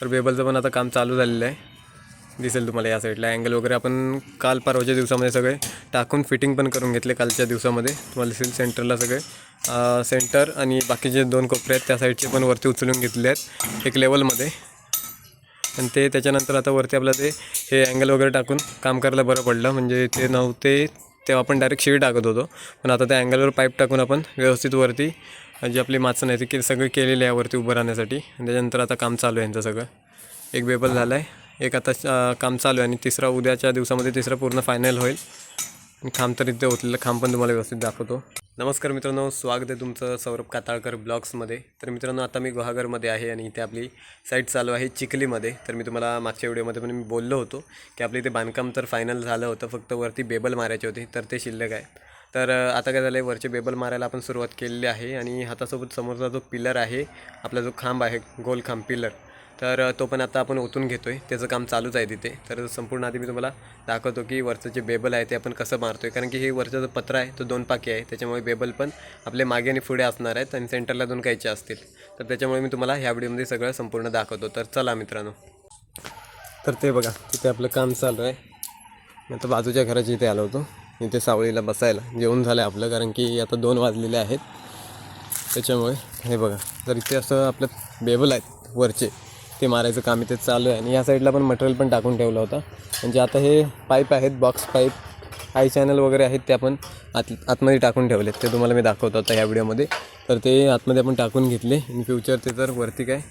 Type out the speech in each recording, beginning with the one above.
तर बेबलचं पण आता काम चालू झालेलं आहे, दिसेल तुम्हाला या साईडला. अँगल वगैरे आपण काल परवाच्या दिवसामध्ये सगळे टाकून फिटिंग पण करून घेतले कालच्या दिवसामध्ये. तुम्हाला दिसेल सेंटरला सगळे सेंटर आणि बाकीचे 2 कोपरे आहेत त्या साईडचे पण वरती उचलून घेतले आहेत एक लेवलमध्ये. आणि ते त्याच्यानंतर आता वरती आपलं हे अँगल वगैरे टाकून काम करायला बरं पडलं. म्हणजे ते नव्हते तेव्हा आपण डायरेक्ट शिडी टाकत होतो, पण आता त्या अँगलवर पाईप टाकून आपण व्यवस्थित वरती जी आपली माचण आहे ती सगळं केलेली आहे वरती उभं राहण्यासाठी. आणि त्याच्यानंतर आता काम चालू आहे यांचं सगळं. एक बेबल झालं आहे, एक आता काम चालू आहे आणि तिसरा उद्याच्या दिवसामध्ये तिसरा पूर्ण फायनल होईल. खांब तर इथे होतलेलं खांब पण तुम्हाला व्यवस्थित दाखवतो. नमस्कार मित्रांनो, स्वागत आहे तुमचं सौरभ काताळकर ब्लॉग्समध्ये. तर मित्रांनो, आता मी गुहागरमध्ये आहे आणि इथे आपली साईट चालू आहे चिखलीमध्ये. तर मी तुम्हाला मागच्या व्हिडिओमध्ये पण मी बोललो होतो की आपलं इथे बांधकाम तर फायनल झालं होतं, फक्त वरती बेबल मारायचे होते, तर ते शिल्लक आहे. तर आता काय झालं आहे, वरचे बेबल मारायला आपण सुरुवात केलेली आहे. आणि हातासोबत समोरचा जो पिलर आहे, आपला जो खांब आहे गोल खांब पिलर, तर तो पण आता आपण ओतून घेतो आहे. त्याचं काम चालूच आहे तिथे. तर संपूर्ण आधी मी तुम्हाला दाखवतो की वरचं जे बेबल आहे ते आपण कसं मारतो आहे. कारण की हे वरचा जो पत्रा आहे तो 2 पाकी आहे, त्याच्यामुळे बेबल पण आपले मागे आणि पुढे असणार आहेत आणि सेंटरला 2 कैचे असतील. तर त्याच्यामुळे मी तुम्हाला ह्या व्हिडिओमध्ये सगळं संपूर्ण दाखवतो. तर चला मित्रांनो. तर ते बघा, तिथे आपलं काम चालू आहे. मी आता बाजूच्या घराच्या इथे आलो होतो, इथे सावळीला बसायला. जेवण झालं आहे आपलं, कारण की आता 2 वाजलेले आहेत. त्याच्यामुळे हे बघा, तर इथे असं आपलं बेबल आहेत वरचे, ते मारायचं काम इथे चालू आहे. आणि या साईडला पण मटेरियल पण टाकून ठेवलं होतं. म्हणजे आता हे पाईप आहेत, बॉक्स पाईप आय चॅनल वगैरे आहेत, ते आपण आतमध्ये टाकून ठेवलेत. ते तुम्हाला मी दाखवतो आता ह्या व्हिडिओमध्ये. तर ते आतमध्ये आपण टाकून घेतले. इन फ्युचर ते जर वरती काय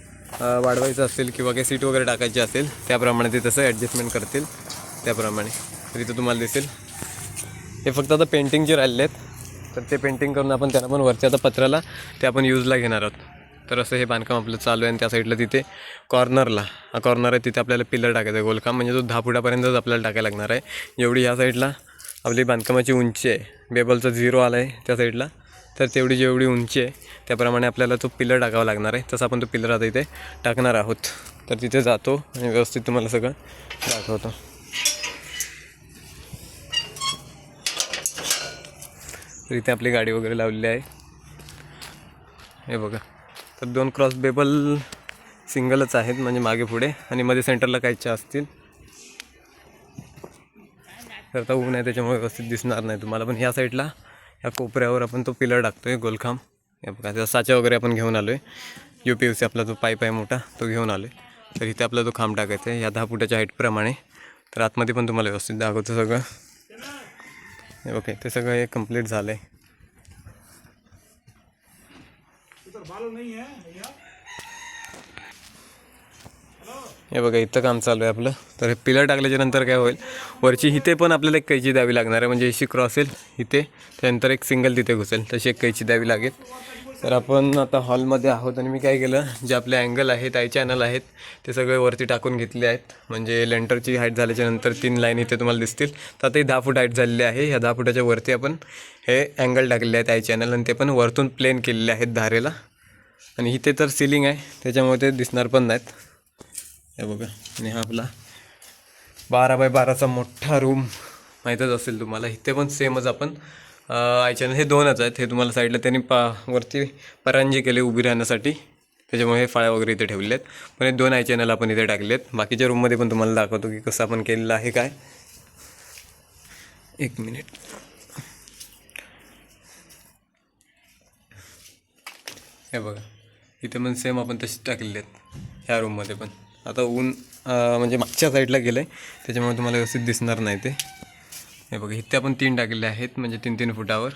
वाढवायचं असेल किंवा काही सीट वगैरे टाकायची असेल त्याप्रमाणे ते तसं ॲडजस्टमेंट करतील त्याप्रमाणे. तर इथं तुम्हाला दिसेल हे फक्त आता पेंटिंगचे राहिले आहेत. तर ते पेंटिंग करून आपण त्यांना पण वरच्या आता पत्राला ते आपण यूजला घेणार आहोत. तर असं हे बांधकाम आपलं चालू आहे. आणि त्या साईडला तिथे कॉर्नरला हा कॉर्नर आहे, तिथे आपल्याला पिलर टाकायचा आहे गोलकाम. म्हणजे तो 10 फुटापर्यंतच आपल्याला टाकायला लागणार आहे. जेवढी ह्या साईडला आपली बांधकामाची उंची आहे, बेबलचा 0 आला आहे त्या साईडला, तर तेवढी जेवढी उंची आहे त्याप्रमाणे आपल्याला तो पिलर टाकावा लागणार आहे. तसं आपण तो पिलर आता इथे टाकणार आहोत. तर तिथे जातो आणि व्यवस्थित तुम्हाला सगळं दाखवतो. तर इथे आपली गाडी वगैरे लावलेली आहे, हे बघा. तर 2 क्रॉस बेबल सिंगलच आहेत, म्हणजे मागे पुढे, आणि मध्ये सेंटरला काहीचे असतील. तर आता ऊन आहे त्याच्यामुळे व्यवस्थित दिसणार नाही तुम्हाला. पण ह्या साईडला ह्या कोपऱ्यावर आपण तो पिलर टाकतो आहे गोलखांब. हे बघा, त्याचा साचा वगैरे आपण घेऊन आलो आहे. UPVC आपला जो पाईप आहे मोठा तो घेऊन आलो आहे. तर इथे आपला तो खांब टाकायचा आहे ह्या 10 फुटाच्या हाईटप्रमाणे. तर आतमध्ये पण तुम्हाला व्यवस्थित दाखवतो सगळं. हे ओके, ते सगळं हे कंप्लीट झालं आहे. हे बघा, इथं काम चालू आहे आपलं. तर हे पिलर टाकल्याच्या नंतर काय होईल, वरची इथे पण आपल्याला एक कैची द्यावी लागणार आहे. म्हणजे अशी क्रॉस येईल इथे, त्यानंतर एक सिंगल तिथे घुसेल, तशी एक कैची द्यावी लागेल. तर आपण आता हॉलमध्ये आहोत आणि मी काय केलं, जे आपले अँगल आहेत, आय चॅनल आहेत, ते सगळे वरती टाकून घेतले आहेत. म्हणजे लेंटरची हाईट झाल्याच्या नंतर 3 लाईन इथे तुम्हाला दिसतील. तर आता 10 फूट हाईट झालेली आहे. ह्या 10 फुटाच्या वरती आपण हे अँगल टाकलेले आहेत आय चॅनल, आणि ते पण वरतून प्लेन केलेले आहेत धारेला. आणि इथे तर सिलिंग आहे त्याच्यामुळे ते दिसणार पण नाहीत. हे बघा, आणि हा आपला 12 बाय 12चा मोठा रूम माहीतच असेल तुम्हाला. इथे पण सेमच आपण आय चॅनल हे 2च आहेत. हे तुम्हाला साईडला त्यांनी वरती परांजी केले उभी राहण्यासाठी, त्याच्यामुळे हे फाळ्या वगैरे इथे ठेवले आहेत. पण हे 2 आय चॅनल आपण इथे टाकले आहेत. बाकीच्या रूममध्ये पण तुम्हाला दाखवतो की कसं आपण केलेलं आहे काय. एक मिनिट. हे बघा, इथे पण सेम आपण तशीच टाकलेले आहेत ह्या रूममध्ये पण. आता ऊन म्हणजे मागच्या साईडला गेलं आहे त्याच्यामुळे तुम्हाला व्यवस्थित दिसणार नाही ते. हे बघा, इथे आपण 3 टाकलेले आहेत, म्हणजे 3-3 फुटावर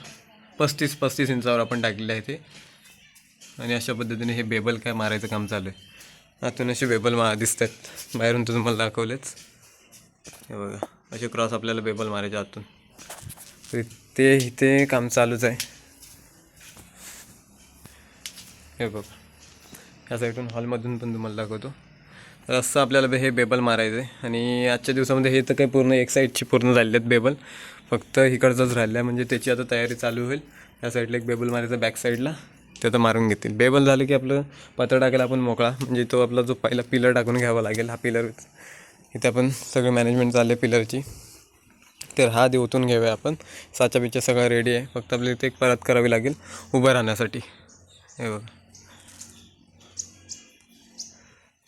35-35 इंचावर आपण टाकलेले आहे ते. आणि अशा पद्धतीने हे बेबल काय मारायचं काम चालू आहे. आतून असे बेबल दिसत आहेत, बाहेरून तर तुम्हाला दाखवलेच. हे बघा, असे क्रॉस आपल्याला बेबल मारायचे आतून. तर ते इथे काम चालूच आहे. हे बघा, ह्या साईडून हॉलमधून पण तुम्हाला दाखवतो. तर असं आपल्याला हे बेबल मारायचं आहे. आणि आजच्या दिवसामध्ये हे तर काही पूर्ण एक साईडची पूर्ण झालेले आहेत बेबल, फक्त इकडचंच राहिलं आहे. म्हणजे त्याची आता तयारी चालू होईल. या साईडला एक बेबल मारायचं बॅक साईडला, ते तर मारून घेतील. बेबल झालं की आपलं पत्र टाकायला आपण मोकळा. म्हणजे तो आपला जो पहिला पिलर टाकून घ्यावा लागेल. हा पिलर इथे आपण सगळं मॅनेजमेंट चालले पिलरची. तर हा दे ओतून घेऊया आपण. साचा बिचा सगळं रेडी आहे, फक्त आपल्याला इथे एक परत करावी लागेल उभं राहण्यासाठी. हे बघा,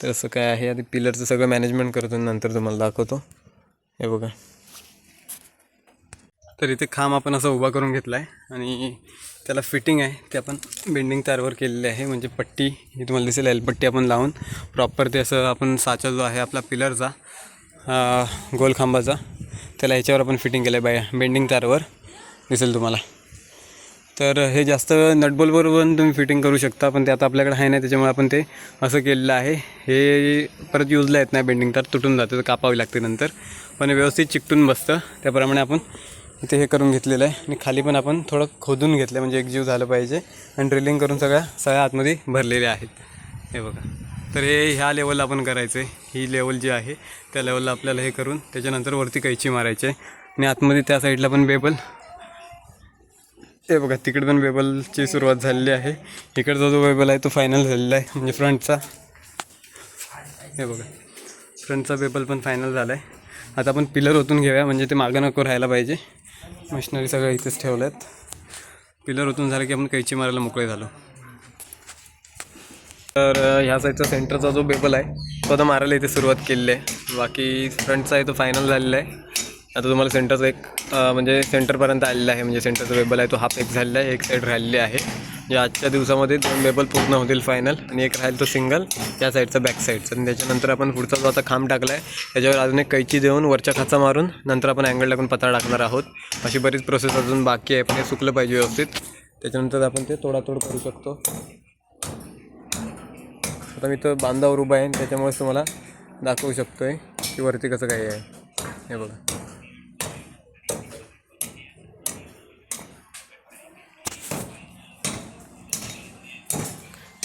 तर असं काय आहे, आधी पिलरचं सगळं मॅनेजमेंट करतो नंतर तुम्हाला दाखवतो. हे बघा, तर इथे खांब आपण असा उभा करून घेतला आहे आणि त्याला फिटिंग आहे ते आपण बेंडिंग तारवर केलेली आहे. म्हणजे पट्टी ही तुम्हाला दिसेल, एलपट्टी आपण लावून प्रॉपर ते असं आपण साचा जो आहे आपला पिलरचा गोल खांबाचा, त्याला ह्याच्यावर आपण फिटिंग केलं आहे बेंडिंग तारवर दिसेल तुम्हाला. तर हे जास्त नटबोल्टवर पण तुम्ही फिटिंग करू शकता, पण ते आता आपल्याकडे आहे नाही, त्याच्यामुळे आपण ते असं केलेलं आहे. हे परत यूजला येत नाही, बेंडिंग तार तुटून जातं, तर कापावी लागते नंतर, पण व्यवस्थित चिकटून बसतं. त्याप्रमाणे आपण इथे हे करून घेतलेलं आहे आणि खाली पण आपण थोडं खोदून घेतलं म्हणजे एकजीव झालं पाहिजे आणि ड्रिलिंग करून सगळ्या आतमध्ये भरलेले आहेत. हे बघा, तर हे ह्या लेवलला आपण करायचं आहे. ही लेवल जी आहे त्या लेवलला आपल्याला हे करून त्याच्यानंतर वरती कैची मारायची आहे आणि आतमध्ये त्या साईडला पण बेबल, हे बघा तिकडे पण बेबलची सुरुवात झालेली आहे. इकडचा जो बेबल आहे तो फायनल झालेला आहे, म्हणजे फ्रंटचा. हे बघा, फ्रंटचा बेबल पण फायनल झाला आहे. आता आपण पिलर ओतून घेऊया, म्हणजे ते मागं नको राहायला पाहिजे. मशिनरी सगळं इथेच ठेवलं आहेत. पिलर ओतून झालं की आपण कैची मारायला मोकळे झालो. तर ह्या साईडचा सेंटरचा जो बेबल आहे तो आता मारायला इथे सुरुवात केलेली आहे. बाकी फ्रंटचा आहे तो फायनल झालेला आहे. आता तुम्हाला सेंटरचा एक म्हणजे सेंटरपर्यंत आलेला आहे, म्हणजे सेंटरचा बेबल आहे तो हाफ एक झालेला आहे, एक साईड राहिलेली आहे. म्हणजे आजच्या दिवसामध्ये 2 बेबल पूर्ण होतील फायनल आणि एक राहील तो सिंगल त्या साईडचा बॅक साईडचा. आणि त्याच्यानंतर आपण पुढचा जो आता खांब टाकला आहे त्याच्यावर अजून एक कैची देऊन वरच्या खाचा मारून नंतर आपण अँगल टाकून पत्रा टाकणार आहोत. अशी बरीच प्रोसेस अजून बाकी आहे, पण हे सुकलं पाहिजे व्यवस्थित, त्याच्यानंतर आपण ते तोडातोड करू शकतो. आता मी तर बांधावर उभा आहे, त्याच्यामुळेच तुम्हाला दाखवू शकतो आहे की वरती कसं काही आहे. हे बघा,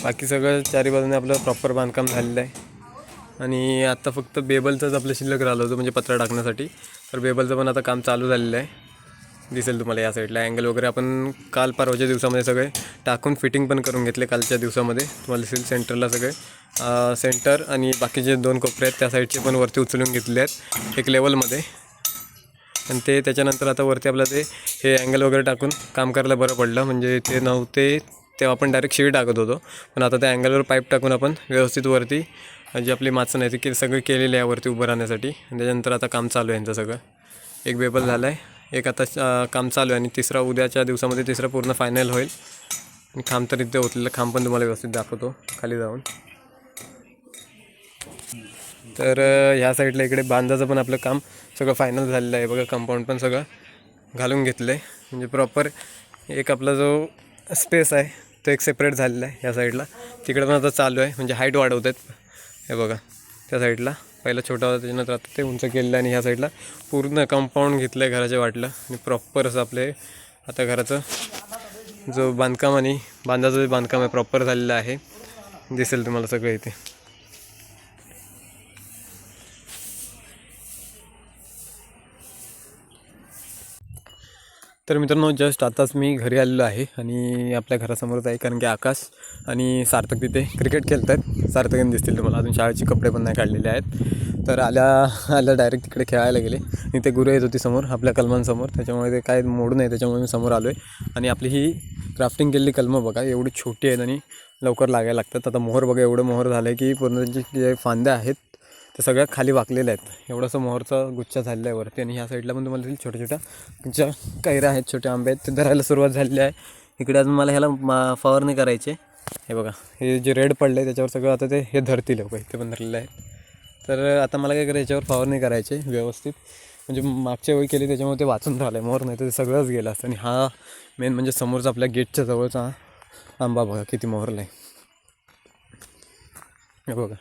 बाकी सगळं चारी बाजूने आपलं प्रॉपर बांधकाम झालेलं आहे. आणि आत्ता फक्त बेबलचंच आपलं शिल्लक राहिलं होतं म्हणजे पत्रा टाकण्यासाठी. तर बेबलचं पण आता काम चालू झालेलं आहे, दिसेल तुम्हाला या साईडला. अँगल वगैरे आपण काल परवाच्या दिवसामध्ये सगळे टाकून फिटिंग पण करून घेतले कालच्या दिवसामध्ये. तुम्हाला दिसेल सेंटरला सगळे सेंटर आणि बाकीचे 2 कोपरे आहेत त्या साईडचे पण वरती उचलून घेतले आहेत एक लेवलमध्ये. आणि ते त्याच्यानंतर आता वरती आपलं ते हे अँगल वगैरे टाकून काम करायला बरं पडलं. म्हणजे ते नव्हते तेव्हा आपण डायरेक्ट शिडी टाकत होतो, पण आता त्या अँगलवर पाईप टाकून आपण व्यवस्थित वरती जी आपली माचण आहे ती सगळं केलेली आहे वरती उभं राहण्यासाठी. आणि त्याच्यानंतर आता काम चालू आहे यांचं सगळं. एक बेबल झाला आहे, एक आता काम चालू आहे आणि तिसरा उद्याच्या दिवसामध्ये तिसरा पूर्ण फायनल होईल. आणि खांब तर इथे होतलेलं खांब पण तुम्हाला व्यवस्थित दाखवतो खाली जाऊन. तर ह्या साईडला इकडे बांधाचं पण आपलं काम सगळं फायनल झालेलं आहे. बघा, कंपाऊंड पण सगळं घालून घेतलं आहे, म्हणजे प्रॉपर एक आपला जो स्पेस आहे तो एक सेपरेट झालेला आहे. ह्या साईडला तिकडे पण आता चालू आहे, म्हणजे हाईट वाढवत आहेत. हे बघा, त्या साईडला पहिला छोटा होता, त्याच्यानंतर आता ते उंच केलेलं आहे. आणि ह्या साईडला पूर्ण कंपाऊंड घेतलं आहे घराच्या वाटलं आणि प्रॉपर असं आपले आता घराचं जो बांधकाम आणि बांधाचं जे बांधकाम आहे प्रॉपर झालेलं आहे, दिसेल तुम्हाला सगळं इथे. तर मित्रांनो, जस्ट आताच मी घरी आलेलो आहे आणि आपल्या घरासमोरच आहे, कारण की आकाश आणि सार्थक तिथे क्रिकेट खेळत आहेत. सार्थकन दिसतील तुम्हाला, अजून शाळेचे कपडे पण नाही काढलेले आहेत. तर आल्या डायरेक्ट तिकडे खेळायला गेले आणि ते गुरं येत होती समोर आपल्या कलमांसमोर, त्याच्यामुळे ते काय मोडू नये त्याच्यामुळे मी समोर आलो आहे. आणि आपली ही क्राफ्टिंग केलेली कलमं बघा, एवढी छोटी आहेत आणि लवकर लागायला लागतात. आता मोहर बघा, एवढं मोहर झालं आहे की पूर्ण त्यांची जे फांद्या आहेत ते सगळ्या खाली वाकलेल्या आहेत. एवढासा मोहरचा गुच्छा झालेला आहे वरती. आणि ह्या साईडला पण तुम्हाला छोट्या छोट्या ज्या कैऱ्या आहेत, छोटे आंबे आहेत, ते धरायला सुरुवात झालेली आहे. इकडे अजून मला ह्याला फवारणी करायची. हे बघा, हे जे रेड पडलं आहे त्याच्यावर सगळं आता ते हे धरतील लोक, इथे पण धरलेलं आहे. तर आता मला काय करायचं, याच्यावर फवारणी करायची व्यवस्थित, म्हणजे मागच्या वेळी केली त्याच्यामुळे ते वाचून राहिलं आहे मोहर, नाही तर ते सगळंच गेलं असतं. आणि हा मेन म्हणजे समोरचा आपल्या गेटच्या जवळचा आंबा बघा किती मोहरला आहे. हे बघा,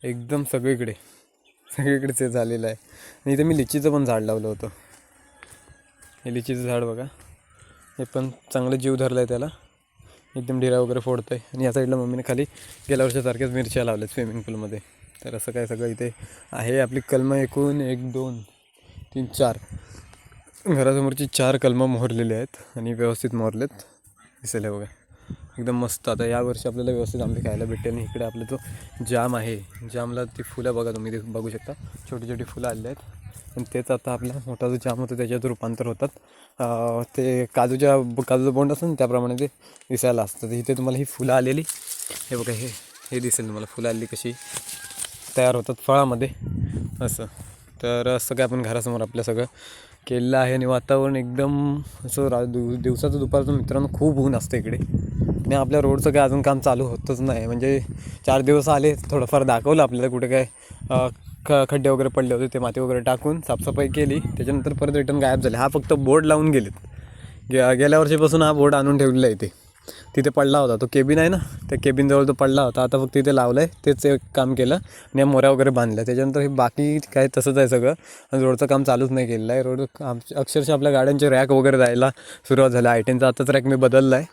एकदम सगळीकडेच हे झालेलं आहे. आणि इथे मी लिचीचं पण झाड लावलं होतं. हे लिचीचं झाड बघा, हे पण चांगलं जीव धरलं आहे त्याला, एकदम ढिरा वगैरे फोडतं आहे. आणि या साईडला मम्मीने खाली गेल्या वर्षासारख्याच मिरच्या लावल्यात स्विमिंग पूलमध्ये. तर असं काय सगळं इथे आहे. आपली कलमं एकूण 1 2 3 4 घरासमोरची 4 कलमं मोहरलेली आहेत आणि व्यवस्थित मोहरलेत, दिसेल. बघा, एकदम मस्त. आता यावर्षी आपल्याला व्यवस्थित आंबे खायला भेटते. आणि इकडे आपला जो जाम आहे, जामला ती फुलं बघा तुम्ही, ते बघू शकता, छोटी छोटी फुलं आलेली आहेत. आणि तेच आता आपला मोठा जो जाम होतो त्याच्यात रूपांतर होतात. ते काजूचं बोंड असतं ना त्याप्रमाणे ते दिसायला असतं. तर इथे तुम्हाला ही फुलं आलेली, हे बघा, हे हे दिसेल तुम्हाला फुलं आली कशी तयार होतात फळामध्ये असं. तर असं काय आपण घरासमोर आपलं सगळं केलेलं आहे आणि वातावरण एकदम असं दिवसाचं दुपारचं मित्रांनो खूप ऊन असतं इकडे. आणि आपल्या रोडचं काय अजून काम चालू होतच नाही. म्हणजे 4 दिवस आले, थोडंफार दाखवलं आपल्याला कुठे काय खड्डे वगैरे पडले होते, ते माती वगैरे टाकून साफसफाई केली. त्याच्यानंतर परत रिटर्न गायब झाले. हा फक्त बोर्ड लावून गेलेत. गेल्या वर्षीपासून हा बोर्ड आणून ठेवलेला आहे. तिथे पडला होता तो केबिन आहे ना, त्या केबिनजवळ तो पडला होता. आता फक्त तिथे लावलं आहे, तेच एक काम केलं आणि या मोऱ्या वगैरे बांधल्या. त्याच्यानंतर हे बाकी काय तसंच आहे सगळं. आणि रोडचं काम चालूच नाही केलेलं आहे. रोड अक्षरशः आपल्या गाड्यांचे रॅक वगैरे जायला सुरुवात झाली. आयटेनचा आताच रॅक मी बदलला आहे.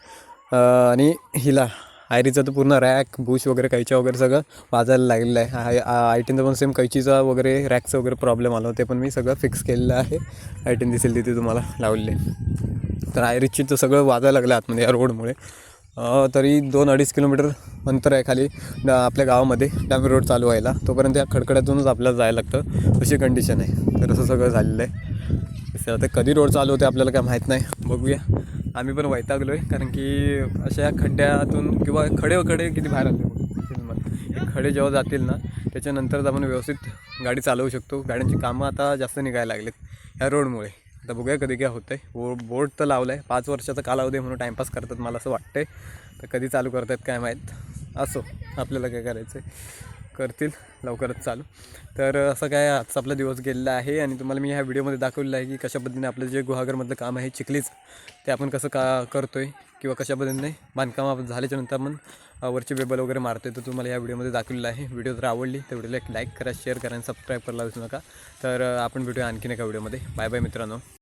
आणि हिला आयरीचं तर पूर्ण रॅक बुश वगैरे कैच्या वगैरे सगळं वाजायला लागलेलं आहे. आयटेनचं पण सेम कैचीचा वगैरे रॅकचं वगैरे प्रॉब्लेम आला, ते पण मी सगळं फिक्स केलेलं आहे. आयटेन दिसेल तिथे तुम्हाला लावलेले. तर आयरीजची तर सगळं वाजायला लागलं आतमध्ये या रोडमुळे. तरी 2-2.5 किलोमीटर अंतर आहे खाली आपल्या गावामध्ये डॅम रोड चालू व्हायला. तोपर्यंत या खडखड्यातूनच आपल्याला जायला लागतं, अशी कंडिशन आहे. तर असं सगळं झालेलं आहे. आता कधी रोड चालू होते आपल्याला काय माहीत नाही, बघूया. आम्ही पण वैतागलो आहे, कारण की अशा खड्ड्यातून किंवा खडे किती बाहेर आले. हे खडे जेव्हा जातील ना, त्याच्यानंतरच आपण व्यवस्थित गाडी चालवू शकतो. गाड्यांची कामं आता जास्त निघायला लागलेत ह्या रोडमुळे. आता बघूया कधी काय होतं आहे. बोर्ड तर लावलं आहे, 5 वर्षाचा कालावधी म्हणून टाईमपास करतात मला असं वाटतं आहे. तर कधी चालू करतात काय माहीत. असो, आपल्याला काय करायचं आहे, करतील लवकरच चालू. तर असं काय आजचा आपला दिवस गेलेला आहे. आणि तुम्हाला मी ह्या व्हिडिओमध्ये दाखवलेलं आहे की कशा पद्धतीने आपलं जे गुहागरमधलं काम आहे चिखलीच, ते आपण कसं करतो आहे किंवा कशा पद्धतीने बांधकाम झाल्याच्यानंतर आपण वरचे बेबल वगैरे मारतो आहे. तर तुम्हाला या व्हिडिओमध्ये दाखवलेलं आहे. व्हिडिओ जर आवडली तर व्हिडिओला एक लाईक करा, शेअर करा आणि सबस्क्राईब करायला विसरू नका. तर आपण भेटूया आणखीन एका व्हिडिओमध्ये. बाय बाय मित्रांनो.